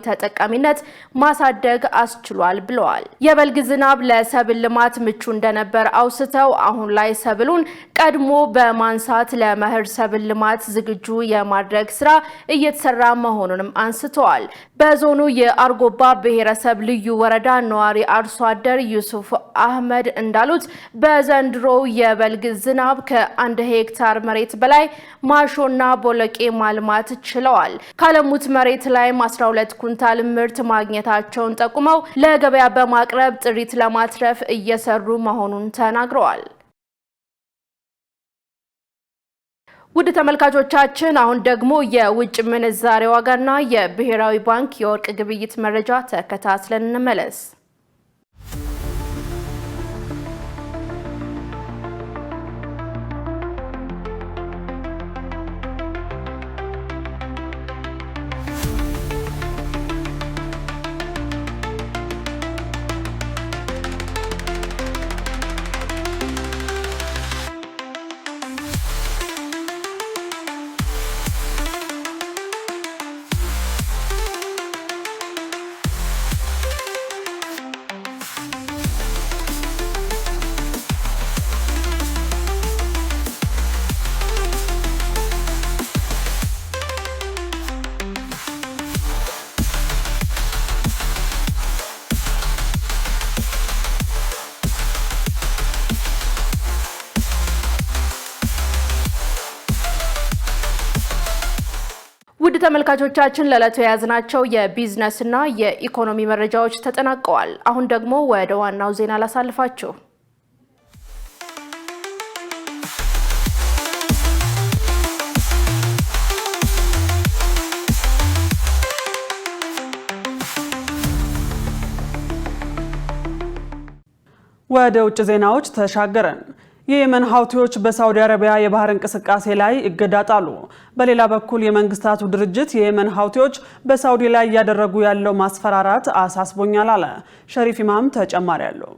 [SPEAKER 6] ተጠቃሚነት ማሳደግ አስችሏል ብለዋል። የበልግ ዝናብ ለሰብል ልማት ምቹ እንደነበር አውስተው አሁን ላይ ሰብሉን ቀድሞ በማንሳት ለመኸር ሰብል ልማት ዝግጁ የማድረግ ስራ እየተሰራ መሆኑንም አንስተዋል። በዞኑ የአርጎባ ብሔረሰብ ልዩ ወረዳ ነዋሪ አርሶ አደር ዩሱፍ አህመድ እንዳሉት በዘንድሮ የበልግ ዝናብ ከ1 ሄክታር መሬት በላይ ማሾና ቦለቄ ማልማት ችለዋል። ካለሙት መሬት ላይ 12 ኩንታል ምርት ማግኘታቸውን ጠቁመው ለገበያ በማቅረብ ጥሪት ለማትረፍ እየሰሩ መሆኑን ተናግረዋል። ውድ ተመልካቾቻችን አሁን ደግሞ የውጭ ምንዛሬ ዋጋና የብሔራዊ ባንክ የወርቅ ግብይት መረጃ ተከታትለን እንመለስ።
[SPEAKER 11] ውድ ተመልካቾቻችን ለዕለቱ የያዝናቸው የቢዝነስና የኢኮኖሚ መረጃዎች ተጠናቀዋል። አሁን ደግሞ ወደ ዋናው ዜና ላሳልፋችሁ።
[SPEAKER 1] ወደ ውጭ ዜናዎች ተሻገረን። የየመን ሀውቲዎች በሳውዲ አረቢያ የባህር እንቅስቃሴ ላይ እገዳ ጣሉ። በሌላ በኩል የመንግስታቱ ድርጅት የየመን ሀውቲዎች በሳውዲ ላይ እያደረጉ ያለው ማስፈራራት አሳስቦኛል አለ። ሸሪፍ ኢማም ተጨማሪ አለው።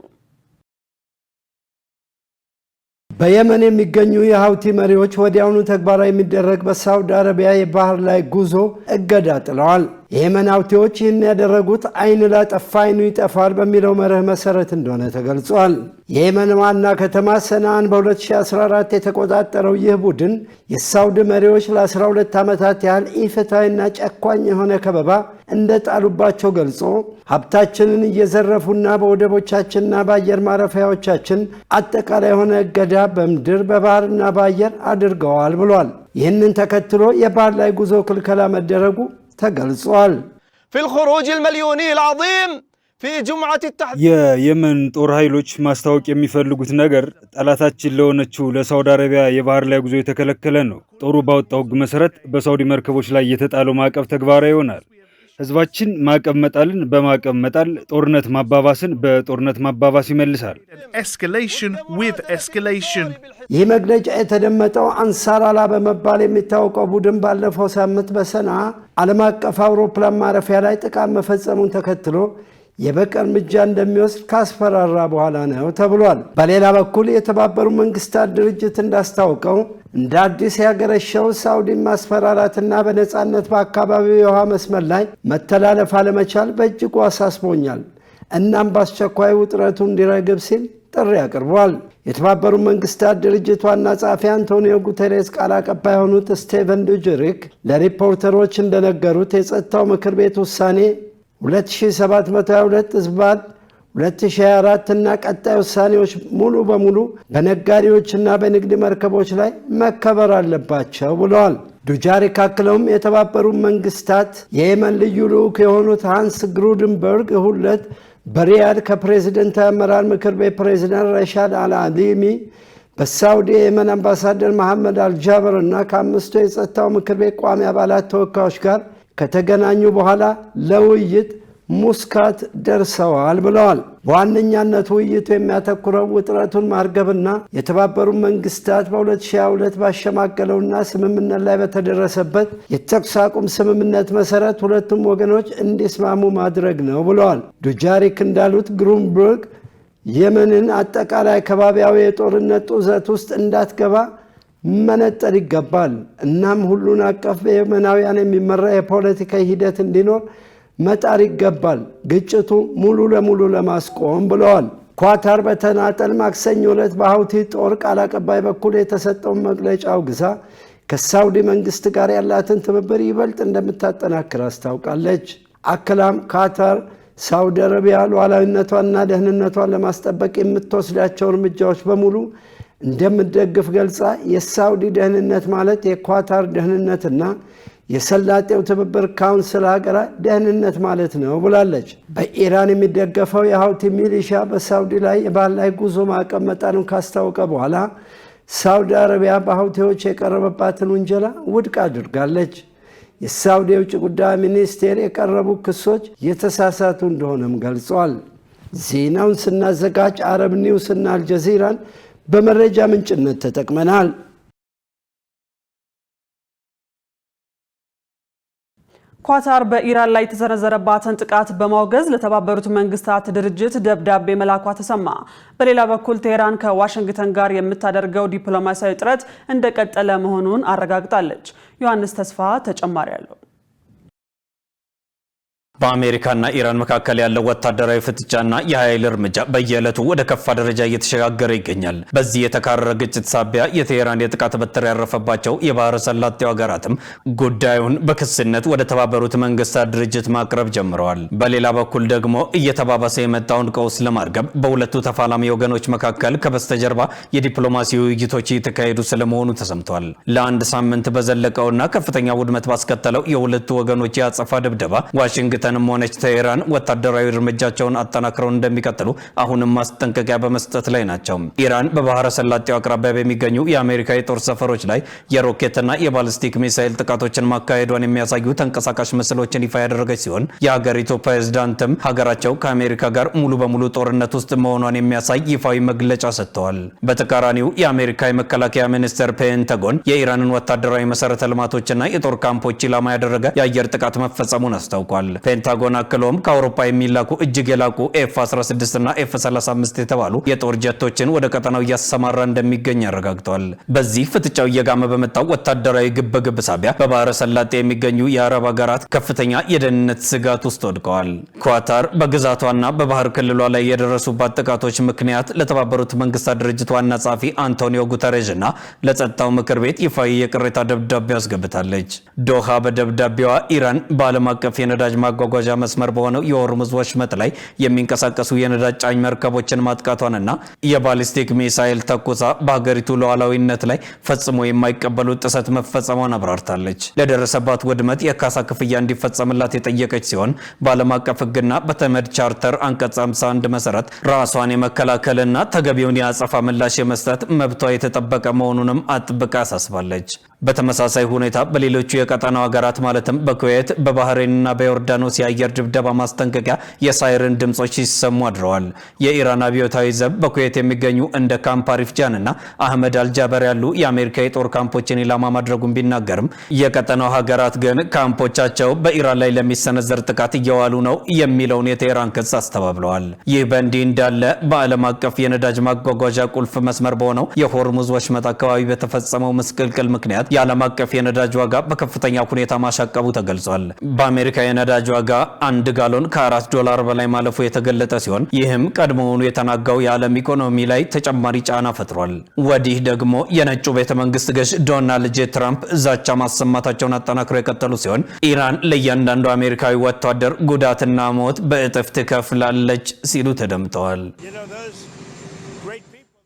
[SPEAKER 12] በየመን የሚገኙ የሀውቲ መሪዎች ወዲያውኑ ተግባራዊ የሚደረግ በሳውዲ አረቢያ የባህር ላይ ጉዞ እገዳ ጥለዋል። የየመን ሀውቲዎች ይህን ያደረጉት አይን ላጠፋ አይኑ ይጠፋል በሚለው መርህ መሰረት እንደሆነ ተገልጿል። የየመን ዋና ከተማ ሰንዓን በ2014 የተቆጣጠረው ይህ ቡድን የሳውዲ መሪዎች ለ12 ዓመታት ያህል ኢፍትሐዊና ጨቋኝ የሆነ ከበባ እንደጣሉባቸው ገልጾ ሀብታችንን እየዘረፉና በወደቦቻችንና በአየር ማረፊያዎቻችን አጠቃላይ የሆነ እገዳ በምድር በባህርና በአየር አድርገዋል ብሏል። ይህንን ተከትሎ የባህር ላይ ጉዞ ክልከላ መደረጉ ተገልጿል።
[SPEAKER 13] የየመን ጦር ኃይሎች ማስታወቅ የሚፈልጉት ነገር ጠላታችን ለሆነችው ለሳውዲ አረቢያ የባህር ላይ ጉዞ የተከለከለ ነው። ጦሩ ባወጣው ሕግ መሰረት በሳውዲ መርከቦች ላይ የተጣለው ማዕቀብ ተግባራዊ ይሆናል። ህዝባችን ማዕቀብ መጣልን በማዕቀብ መጣል ጦርነት ማባባስን በጦርነት ማባባስ ይመልሳል።
[SPEAKER 12] ይህ መግለጫ የተደመጠው አንሳር አላ በመባል የሚታወቀው ቡድን ባለፈው ሳምንት በሰንዓ ዓለም አቀፍ አውሮፕላን ማረፊያ ላይ ጥቃት መፈጸሙን ተከትሎ የበቀል እርምጃ እንደሚወስድ ካስፈራራ በኋላ ነው ተብሏል። በሌላ በኩል የተባበሩት መንግስታት ድርጅት እንዳስታወቀው እንደ አዲስ ያገረሸው ሳውዲን ማስፈራራትና በነፃነት በአካባቢው የውሃ መስመር ላይ መተላለፍ አለመቻል በእጅጉ አሳስቦኛል። እናም በአስቸኳይ ውጥረቱ እንዲረግብ ሲል ጥሪ አቅርቧል። የተባበሩት መንግስታት ድርጅት ዋና ጸሐፊ አንቶኒዮ ጉተሬስ ቃል አቀባይ የሆኑት ስቴቨን ዱጀሪክ ለሪፖርተሮች እንደነገሩት የጸጥታው ምክር ቤት ውሳኔ 2722 ዝባር 2024 እና ቀጣይ ውሳኔዎች ሙሉ በሙሉ በነጋዴዎችና በንግድ መርከቦች ላይ መከበር አለባቸው ብለዋል። ዱጃሪክ አክለውም የተባበሩት መንግስታት የየመን ልዩ ልዑክ የሆኑት ሃንስ ግሩደንበርግ ሁለት በሪያድ ከፕሬዝደንታዊ አመራር ምክር ቤት ፕሬዝዳንት ረሻድ አልአሊሚ በሳውዲ የየመን አምባሳደር መሐመድ አልጃበር እና ከአምስቱ የጸጥታው ምክር ቤት ቋሚ አባላት ተወካዮች ጋር ከተገናኙ በኋላ ለውይይት ሙስካት ደርሰዋል ብለዋል። በዋነኛነት ውይይቱ የሚያተኩረው ውጥረቱን ማርገብና የተባበሩት መንግስታት በ2022 ባሸማገለውና ስምምነት ላይ በተደረሰበት የተኩስ አቁም ስምምነት መሰረት ሁለቱም ወገኖች እንዲስማሙ ማድረግ ነው ብለዋል። ዱጃሪክ እንዳሉት ግሩንበርግ የመንን አጠቃላይ ከባቢያዊ የጦርነት ጡዘት ውስጥ እንዳትገባ መነጠር ይገባል። እናም ሁሉን አቀፍ በየመናውያን የሚመራ የፖለቲካ ሂደት እንዲኖር መጣር ይገባል፣ ግጭቱ ሙሉ ለሙሉ ለማስቆም ብለዋል። ኳታር በተናጠል ማክሰኞ ዕለት በሀውቲ ጦር ቃል አቀባይ በኩል የተሰጠውን መግለጫ አውግዛ ከሳውዲ መንግስት ጋር ያላትን ትብብር ይበልጥ እንደምታጠናክር አስታውቃለች። አክላም ካታር ሳውዲ አረቢያ ሉዓላዊነቷንና ደህንነቷን ለማስጠበቅ የምትወስዳቸው እርምጃዎች በሙሉ እንደምትደግፍ ገልጻ የሳውዲ ደህንነት ማለት የኳታር ደህንነትና የሰላጤው ትብብር ካውንስል ሀገራት ደህንነት ማለት ነው ብላለች። በኢራን የሚደገፈው የሀውቲ ሚሊሻ በሳውዲ ላይ የባህር ላይ ጉዞ ማዕቀብ መጣሉን ካስታወቀ በኋላ ሳውዲ አረቢያ በሀውቲዎች የቀረበባትን ውንጀላ ውድቅ አድርጋለች። የሳውዲ የውጭ ጉዳይ ሚኒስቴር የቀረቡ ክሶች የተሳሳቱ እንደሆነም ገልጿል። ዜናውን ስናዘጋጅ አረብ ኒውስ እና አልጀዚራን በመረጃ ምንጭነት ተጠቅመናል።
[SPEAKER 1] ኳታር በኢራን ላይ የተሰነዘረባትን ጥቃት በማውገዝ ለተባበሩት መንግስታት ድርጅት ደብዳቤ መላኳ ተሰማ። በሌላ በኩል ቴህራን ከዋሽንግተን ጋር የምታደርገው ዲፕሎማሲያዊ ጥረት እንደቀጠለ መሆኑን አረጋግጣለች። ዮሐንስ ተስፋ ተጨማሪ አለው።
[SPEAKER 14] በአሜሪካና ኢራን መካከል ያለው ወታደራዊ ፍጥጫና የኃይል እርምጃ በየዕለቱ ወደ ከፋ ደረጃ እየተሸጋገረ ይገኛል። በዚህ የተካረረ ግጭት ሳቢያ የቴህራን የጥቃት በትር ያረፈባቸው የባህረ ሰላጤው ሀገራትም ጉዳዩን በክስነት ወደ ተባበሩት መንግስታት ድርጅት ማቅረብ ጀምረዋል። በሌላ በኩል ደግሞ እየተባባሰ የመጣውን ቀውስ ለማርገብ በሁለቱ ተፋላሚ ወገኖች መካከል ከበስተጀርባ የዲፕሎማሲ ውይይቶች እየተካሄዱ ስለመሆኑ ተሰምቷል። ለአንድ ሳምንት በዘለቀውና ከፍተኛ ውድመት ባስከተለው የሁለቱ ወገኖች የአጸፋ ድብደባ ዋሽንግተን ሆነች ቴህራን ወታደራዊ እርምጃቸውን አጠናክረው እንደሚቀጥሉ አሁንም ማስጠንቀቂያ በመስጠት ላይ ናቸው። ኢራን በባህረ ሰላጤው አቅራቢያ በሚገኙ የአሜሪካ የጦር ሰፈሮች ላይ የሮኬትና የባሊስቲክ ሚሳኤል ጥቃቶችን ማካሄዷን የሚያሳዩ ተንቀሳቃሽ ምስሎችን ይፋ ያደረገች ሲሆን የሀገሪቱ ፕሬዝዳንትም ሀገራቸው ከአሜሪካ ጋር ሙሉ በሙሉ ጦርነት ውስጥ መሆኗን የሚያሳይ ይፋዊ መግለጫ ሰጥተዋል። በተቃራኒው የአሜሪካ የመከላከያ ሚኒስቴር ፔንታጎን የኢራንን ወታደራዊ መሰረተ ልማቶችና የጦር ካምፖች ኢላማ ያደረገ የአየር ጥቃት መፈጸሙን አስታውቋል። ፔንታጎን አክሎም ከአውሮፓ የሚላኩ እጅግ የላቁ ኤፍ-16 እና ኤፍ-35 የተባሉ የጦር ጀቶችን ወደ ቀጠናው እያሰማራ እንደሚገኝ አረጋግጧል። በዚህ ፍጥጫው እየጋመ በመጣው ወታደራዊ ግብግብ ሳቢያ በባህረ ሰላጤ የሚገኙ የአረብ ሀገራት ከፍተኛ የደህንነት ስጋት ውስጥ ወድቀዋል። ኳታር በግዛቷና በባህር ክልሏ ላይ የደረሱባት ጥቃቶች ምክንያት ለተባበሩት መንግስታት ድርጅት ዋና ጸሐፊ አንቶኒዮ ጉተሬዥ እና ለጸጥታው ምክር ቤት ይፋዊ የቅሬታ ደብዳቤ አስገብታለች። ዶሃ በደብዳቤዋ ኢራን በዓለም አቀፍ የነዳጅ ማጓጓዣ መስመር በሆነው የሆርሙዝ ወሽመጥ ላይ የሚንቀሳቀሱ የነዳጅ ጫኝ መርከቦችን ማጥቃቷንና የባሊስቲክ ሚሳኤል ተኩሳ በሀገሪቱ ሉዓላዊነት ላይ ፈጽሞ የማይቀበሉ ጥሰት መፈጸሟን አብራርታለች። ለደረሰባት ውድመት የካሳ ክፍያ እንዲፈጸምላት የጠየቀች ሲሆን በዓለም አቀፍ ሕግና በተመድ ቻርተር አንቀጽ 51 መሰረት ራሷን የመከላከልና ተገቢውን የአጸፋ ምላሽ የመስጠት መብቷ የተጠበቀ መሆኑንም አጥብቃ አሳስባለች። በተመሳሳይ ሁኔታ በሌሎቹ የቀጠናው ሀገራት ማለትም በኩዌት በባህሬንና በዮርዳኖስ የአየር ድብደባ ማስጠንቀቂያ የሳይረን ድምጾች ሲሰሙ አድረዋል። የኢራን አብዮታዊ ዘብ በኩዌት የሚገኙ እንደ ካምፕ አሪፍጃን እና አህመድ አልጃበር ያሉ የአሜሪካ የጦር ካምፖችን ኢላማ ማድረጉን ቢናገርም የቀጠናው ሀገራት ግን ካምፖቻቸው በኢራን ላይ ለሚሰነዘር ጥቃት እየዋሉ ነው የሚለውን የቴህራን ክስ አስተባብለዋል። ይህ በእንዲህ እንዳለ በዓለም አቀፍ የነዳጅ ማጓጓዣ ቁልፍ መስመር በሆነው የሆርሙዝ ወሽመጥ አካባቢ በተፈጸመው ምስቅልቅል ምክንያት የዓለም አቀፍ የነዳጅ ዋጋ በከፍተኛ ሁኔታ ማሻቀቡ ተገልጿል። በአሜሪካ የነዳጅ ዋጋ 1 ጋሎን $4 በላይ ማለፉ የተገለጠ ሲሆን ይህም ቀድሞውኑ የተናጋው የዓለም ኢኮኖሚ ላይ ተጨማሪ ጫና ፈጥሯል። ወዲህ ደግሞ የነጩ ቤተ መንግስት ገዥ ዶናልድ ጄ ትራምፕ ዛቻ ማሰማታቸውን አጠናክረው የቀጠሉ ሲሆን ኢራን ለእያንዳንዱ አሜሪካዊ ወታደር ጉዳትና ሞት በእጥፍ ትከፍላለች ሲሉ ተደምጠዋል።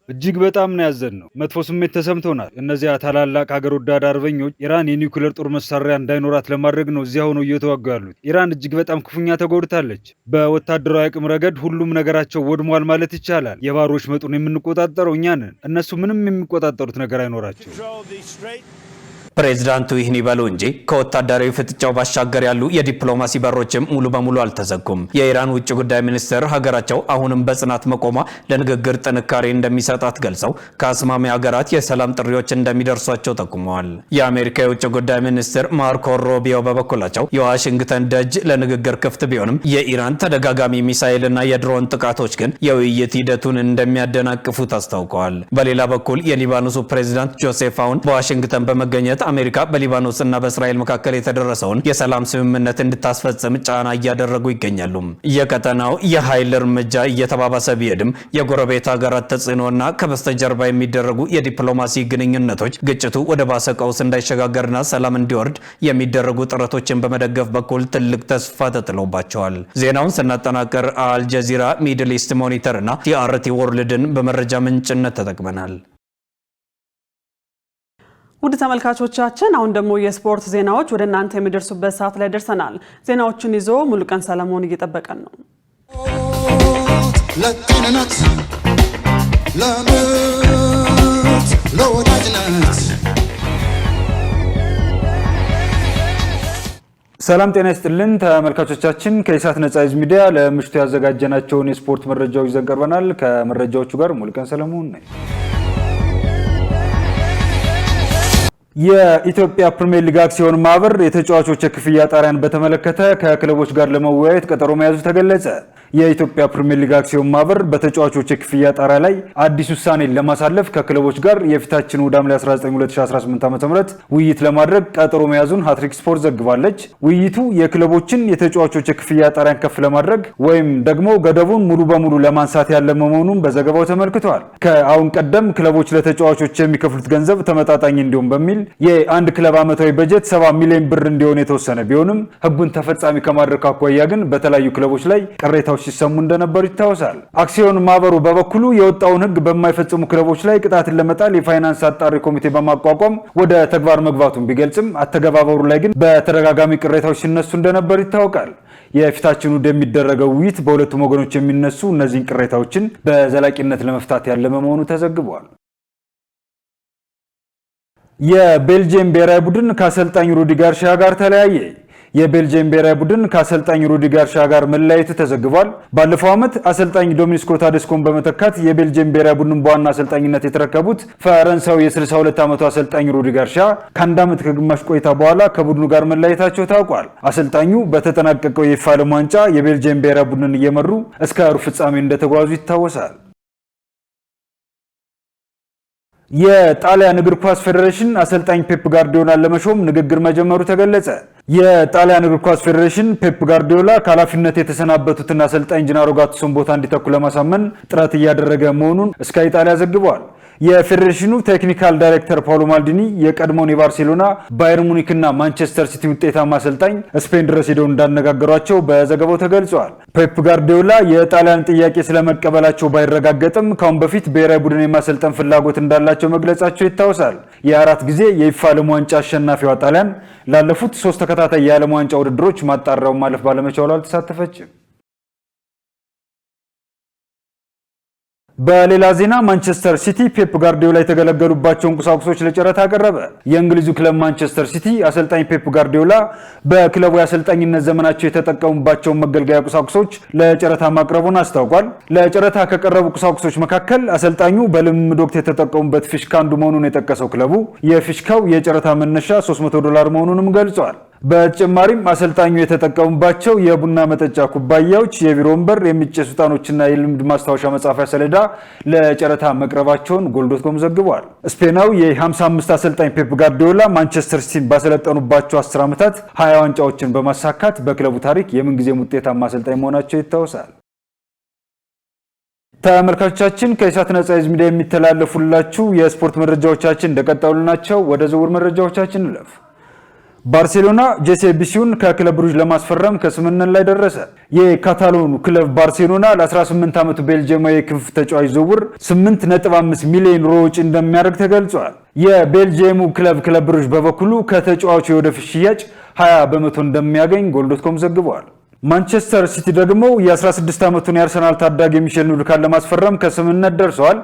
[SPEAKER 13] እጅግ በጣም ነው ያዘንነው። መጥፎ ስሜት ተሰምቶናል። እነዚያ ታላላቅ ሀገር ወዳድ አርበኞች ኢራን የኒውክሌር ጦር መሳሪያ እንዳይኖራት ለማድረግ ነው እዚያ ሆነው እየተዋጉ ያሉት። ኢራን እጅግ በጣም ክፉኛ ተጎድታለች። በወታደራዊ አቅም ረገድ ሁሉም ነገራቸው ወድሟል ማለት ይቻላል። የባህር ወሽመጡን የምንቆጣጠረው እኛ ነን። እነሱ ምንም የሚቆጣጠሩት ነገር አይኖራቸው።
[SPEAKER 14] ፕሬዝዳንቱ ይህን ይበሉ እንጂ ከወታደራዊ ፍጥጫው ባሻገር ያሉ የዲፕሎማሲ በሮችም ሙሉ በሙሉ አልተዘጉም። የኢራን ውጭ ጉዳይ ሚኒስትር ሀገራቸው አሁንም በጽናት መቆሟ ለንግግር ጥንካሬ እንደሚሰጣት ገልጸው ከአስማሚ ሀገራት የሰላም ጥሪዎች እንደሚደርሷቸው ጠቁመዋል። የአሜሪካ የውጭ ጉዳይ ሚኒስትር ማርኮ ሮቢዮ በበኩላቸው የዋሽንግተን ደጅ ለንግግር ክፍት ቢሆንም የኢራን ተደጋጋሚ ሚሳኤልና የድሮን ጥቃቶች ግን የውይይት ሂደቱን እንደሚያደናቅፉት አስታውቀዋል። በሌላ በኩል የሊባኖሱ ፕሬዝዳንት ጆሴፍ አውን በዋሽንግተን በመገኘት አሜሪካ በሊባኖስ እና በእስራኤል መካከል የተደረሰውን የሰላም ስምምነት እንድታስፈጽም ጫና እያደረጉ ይገኛሉ። የቀጠናው የኃይል እርምጃ እየተባባሰ ቢሄድም የጎረቤት ሀገራት ተጽዕኖና ከበስተጀርባ የሚደረጉ የዲፕሎማሲ ግንኙነቶች ግጭቱ ወደ ባሰ ቀውስ እንዳይሸጋገርና ሰላም እንዲወርድ የሚደረጉ ጥረቶችን በመደገፍ በኩል ትልቅ ተስፋ ተጥሎባቸዋል። ዜናውን ስናጠናቀር አልጀዚራ፣ ሚድል ኢስት ሞኒተር እና ቲአርቲ ወርልድን በመረጃ ምንጭነት ተጠቅመናል።
[SPEAKER 1] ውድ ተመልካቾቻችን አሁን ደግሞ የስፖርት ዜናዎች ወደ እናንተ የሚደርሱበት ሰዓት ላይ ደርሰናል። ዜናዎችን ይዞ ሙሉቀን ሰለሞን እየጠበቀን ነው። ለጤንነት ለምርት ለወዳጅነት
[SPEAKER 13] ሰላም ጤና ይስጥልን ተመልካቾቻችን፣ ከኢሳት ነጻ ህዝብ ሚዲያ ለምሽቱ ያዘጋጀናቸውን የስፖርት መረጃዎች ይዘን ቀርበናል። ከመረጃዎቹ ጋር ሙሉቀን ሰለሞን ነኝ። የኢትዮጵያ ፕሪሚየር ሊግ አክሲዮን ማህበር የተጫዋቾች የክፍያ ጣሪያን በተመለከተ ከክለቦች ጋር ለመወያየት ቀጠሮ መያዙ ተገለጸ። የኢትዮጵያ ፕሪሚየር ሊግ አክሲዮን ማህበር በተጫዋቾች የክፍያ ጣሪያ ላይ አዲስ ውሳኔ ለማሳለፍ ከክለቦች ጋር የፊታችን ሐምሌ 19 2018 ዓ.ም ውይይት ለማድረግ ቀጠሮ መያዙን ሃትሪክ ስፖርት ዘግባለች። ውይይቱ የክለቦችን የተጫዋቾች የክፍያ ጣሪያን ከፍ ለማድረግ ወይም ደግሞ ገደቡን ሙሉ በሙሉ ለማንሳት ያለመ መሆኑን በዘገባው ተመልክቷል። ከአሁን ቀደም ክለቦች ለተጫዋቾች የሚከፍሉት ገንዘብ ተመጣጣኝ እንዲሆን በሚል የአንድ ክለብ ዓመታዊ በጀት 70 ሚሊዮን ብር እንዲሆን የተወሰነ ቢሆንም ህጉን ተፈጻሚ ከማድረግ አኳያ ግን በተለያዩ ክለቦች ላይ ቅሬታዎች ሲሰሙ እንደነበሩ ይታወሳል። አክሲዮን ማህበሩ በበኩሉ የወጣውን ህግ በማይፈጽሙ ክለቦች ላይ ቅጣትን ለመጣል የፋይናንስ አጣሪ ኮሚቴ በማቋቋም ወደ ተግባር መግባቱን ቢገልጽም አተገባበሩ ላይ ግን በተደጋጋሚ ቅሬታዎች ሲነሱ እንደነበሩ ይታወቃል። የፊታችን እሁድ የሚደረገው ውይይት በሁለቱም ወገኖች የሚነሱ እነዚህን ቅሬታዎችን በዘላቂነት ለመፍታት ያለመ መሆኑ ተዘግቧል። የቤልጂየም ብሔራዊ ቡድን ከአሰልጣኝ ሩዲ ጋርሺያ ጋር ተለያየ። የቤልጂየም ብሔራዊ ቡድን ከአሰልጣኝ ሩዲ ጋርሺያ ጋር መለያየቱ ተዘግቧል። ባለፈው ዓመት አሰልጣኝ ዶሚኒስኮ ታዴስኮን በመተካት የቤልጂየም ብሔራዊ ቡድን በዋና አሰልጣኝነት የተረከቡት ፈረንሳዊ የ62 ዓመቱ አሰልጣኝ ሩዲ ጋርሺያ ከአንድ ዓመት ከግማሽ ቆይታ በኋላ ከቡድኑ ጋር መለያየታቸው ታውቋል። አሰልጣኙ በተጠናቀቀው የኢፋ ዓለም ዋንጫ የቤልጂየም ብሔራዊ ቡድንን እየመሩ እስከ ሩብ ፍጻሜ እንደተጓዙ ይታወሳል። የጣሊያን እግር ኳስ ፌዴሬሽን አሰልጣኝ ፔፕ ጋርዲዮላን ለመሾም ንግግር መጀመሩ ተገለጸ። የጣሊያን እግር ኳስ ፌዴሬሽን ፔፕ ጋርዲዮላ ከኃላፊነት የተሰናበቱትን አሰልጣኝ ጂናሮ ጋቱሶን ቦታ እንዲተኩ ለማሳመን ጥረት እያደረገ መሆኑን ስካይ ኢጣሊያ ዘግቧል። የፌዴሬሽኑ ቴክኒካል ዳይሬክተር ፓውሎ ማልዲኒ የቀድሞውን የባርሴሎና፣ ባየር ሙኒክና ማንቸስተር ሲቲ ውጤታማ አሰልጣኝ ስፔን ድረስ ሄደው እንዳነጋገሯቸው በዘገባው ተገልጿል። ፔፕ ጋርዲዮላ የጣሊያን ጥያቄ ስለመቀበላቸው ባይረጋገጥም ካሁን በፊት ብሔራዊ ቡድን የማሰልጠን ፍላጎት እንዳላቸው መግለጻቸው ይታወሳል። የ4 ጊዜ የኢፋ ዓለም ዋንጫ አሸናፊዋ ጣሊያን ላለፉት 3 ተከታታይ የዓለም ዋንጫ ውድድሮች ማጣሪያውን ማለፍ ባለመቻሏ አልተሳተፈችም። በሌላ ዜና ማንቸስተር ሲቲ ፔፕ ጋርዲዮላ የተገለገሉባቸውን ቁሳቁሶች ለጨረታ አቀረበ። የእንግሊዙ ክለብ ማንቸስተር ሲቲ አሰልጣኝ ፔፕ ጋርዲዮላ በክለቡ የአሰልጣኝነት ዘመናቸው የተጠቀሙባቸውን መገልገያ ቁሳቁሶች ለጨረታ ማቅረቡን አስታውቋል። ለጨረታ ከቀረቡ ቁሳቁሶች መካከል አሰልጣኙ በልምምድ ወቅት የተጠቀሙበት ፊሽካ አንዱ መሆኑን የጠቀሰው ክለቡ የፊሽካው የጨረታ መነሻ $300 መሆኑንም ገልጿል። በተጨማሪም አሰልጣኙ የተጠቀሙባቸው የቡና መጠጫ ኩባያዎች፣ የቢሮ ወንበር፣ የሚጨሱ ዕጣኖችና የልምድ ማስታወሻ መጻፊያ ሰሌዳ ለጨረታ መቅረባቸውን ጎል.ኮም ዘግቧል። ስፔናዊ የ55 አሰልጣኝ ፔፕ ጋርዲዮላ ማንቸስተር ሲቲን ባሰለጠኑባቸው 10 ዓመታት 20 ዋንጫዎችን በማሳካት በክለቡ ታሪክ የምንጊዜም ውጤታማ አሰልጣኝ መሆናቸው ይታወሳል። ተመልካቾቻችን ከኢሳት ነጻ ሚዲያ የሚተላለፉላችሁ የስፖርት መረጃዎቻችን እንደቀጠሉ ናቸው። ወደ ዝውውር መረጃዎቻችን እንለፍ። ባርሴሎና ጄሴቢሲውን ከክለብ ብሩጅ ለማስፈረም ከስምምነት ላይ ደረሰ። የካታሎኑ ክለብ ባርሴሎና ለ18 ዓመቱ ቤልጂየማዊ የክንፍ ተጫዋች ዝውውር 8.5 ሚሊዮን ዩሮ ወጪ እንደሚያደርግ ተገልጿል። የቤልጂየሙ ክለብ ብሩጅ በበኩሉ ከተጫዋቹ የወደፊት ሽያጭ 20 በመቶ እንደሚያገኝ ጎል.ኮም ዘግቧል። ማንቸስተር ሲቲ ደግሞ የ16 ዓመቱን የአርሰናል ታዳጊ ሚሼል ኑድካን ለማስፈረም ከስምምነት ደርሰዋል።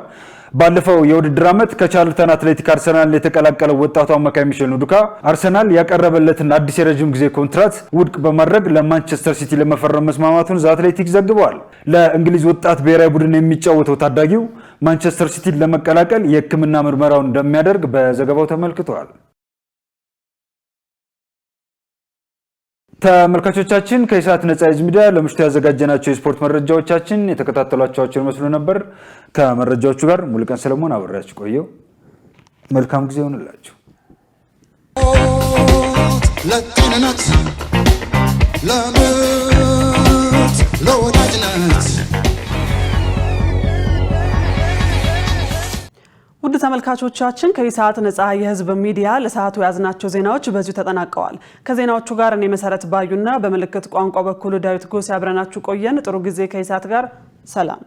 [SPEAKER 13] ባለፈው የውድድር ዓመት ከቻርልተን አትሌቲክ አርሰናል የተቀላቀለው ወጣቱ አማካይ ሚሼል ኑድካ አርሰናል ያቀረበለትን አዲስ የረጅም ጊዜ ኮንትራት ውድቅ በማድረግ ለማንቸስተር ሲቲ ለመፈረም መስማማቱን አትሌቲክ ዘግቧል። ለእንግሊዝ ወጣት ብሔራዊ ቡድን የሚጫወተው ታዳጊው ማንቸስተር ሲቲን ለመቀላቀል የሕክምና ምርመራውን እንደሚያደርግ በዘገባው ተመልክቷል። ተመልካቾቻችን ከኢሳት ነጻ ሚዲያ ለምሽቱ ያዘጋጀናቸው የስፖርት መረጃዎቻችን የተከታተሏቸውን መስሎ ነበር። ከመረጃዎቹ ጋር ሙሉቀን ሰለሞን አብሬያችሁ ቆየው። መልካም ጊዜ ይሁንላችሁ። ለጤንነት፣ ለምርት፣ ለወዳጅነት
[SPEAKER 1] ውድ ተመልካቾቻችን ከኢሳት ነጻ የህዝብ ሚዲያ ለሰዓቱ ያዝናቸው ዜናዎች በዚሁ ተጠናቀዋል። ከዜናዎቹ ጋር እኔ መሰረት ባዩና በምልክት ቋንቋ በኩል ዳዊት ጎስ ያብረናችሁ ቆየን። ጥሩ ጊዜ ከኢሳት ጋር ሰላም።